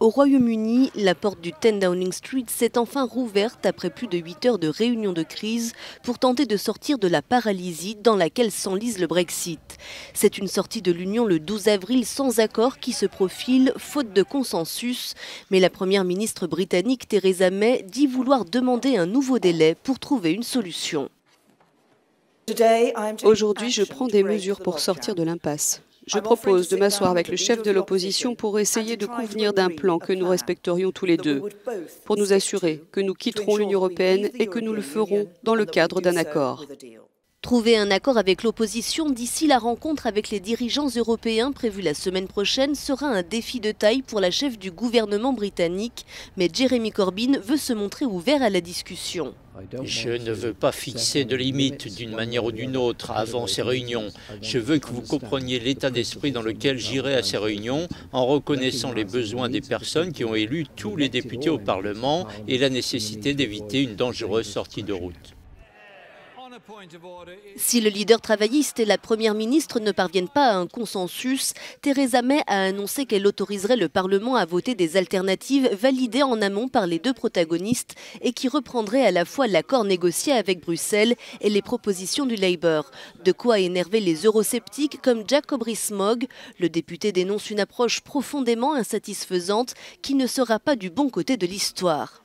Au Royaume-Uni, la porte du 10 Downing Street s'est enfin rouverte après plus de 8 heures de réunion de crise pour tenter de sortir de la paralysie dans laquelle s'enlise le Brexit. C'est une sortie de l'Union le 12 avril sans accord qui se profile, faute de consensus. Mais la première ministre britannique Theresa May dit vouloir demander un nouveau délai pour trouver une solution. Aujourd'hui, je prends des mesures pour sortir de l'impasse. Je propose de m'asseoir avec le chef de l'opposition pour essayer de convenir d'un plan que nous respecterions tous les deux, pour nous assurer que nous quitterons l'Union européenne et que nous le ferons dans le cadre d'un accord. Trouver un accord avec l'opposition d'ici la rencontre avec les dirigeants européens prévue la semaine prochaine sera un défi de taille pour la chef du gouvernement britannique, mais Jeremy Corbyn veut se montrer ouvert à la discussion. Je ne veux pas fixer de limites d'une manière ou d'une autre avant ces réunions. Je veux que vous compreniez l'état d'esprit dans lequel j'irai à ces réunions en reconnaissant les besoins des personnes qui ont élu tous les députés au Parlement et la nécessité d'éviter une dangereuse sortie de route. Si le leader travailliste et la première ministre ne parviennent pas à un consensus, Theresa May a annoncé qu'elle autoriserait le Parlement à voter des alternatives validées en amont par les deux protagonistes et qui reprendraient à la fois l'accord négocié avec Bruxelles et les propositions du Labour. De quoi énerver les eurosceptiques comme Jacob Rees-Mogg. Le député dénonce une approche profondément insatisfaisante qui ne sera pas du bon côté de l'histoire.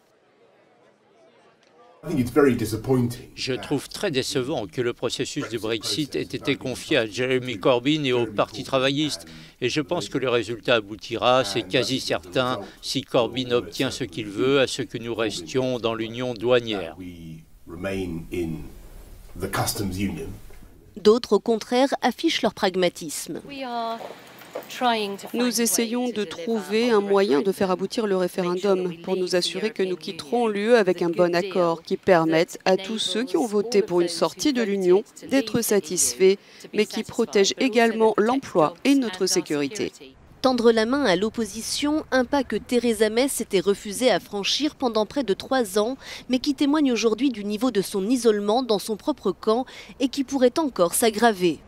Je trouve très décevant que le processus du Brexit ait été confié à Jeremy Corbyn et au Parti travailliste. Et je pense que le résultat aboutira, c'est quasi certain, si Corbyn obtient ce qu'il veut, à ce que nous restions dans l'union douanière. D'autres, au contraire, affichent leur pragmatisme. Nous essayons de trouver un moyen de faire aboutir le référendum pour nous assurer que nous quitterons l'UE avec un bon accord qui permette à tous ceux qui ont voté pour une sortie de l'Union d'être satisfaits, mais qui protège également l'emploi et notre sécurité. Tendre la main à l'opposition, un pas que Theresa May s'était refusée à franchir pendant près de 3 ans, mais qui témoigne aujourd'hui du niveau de son isolement dans son propre camp et qui pourrait encore s'aggraver.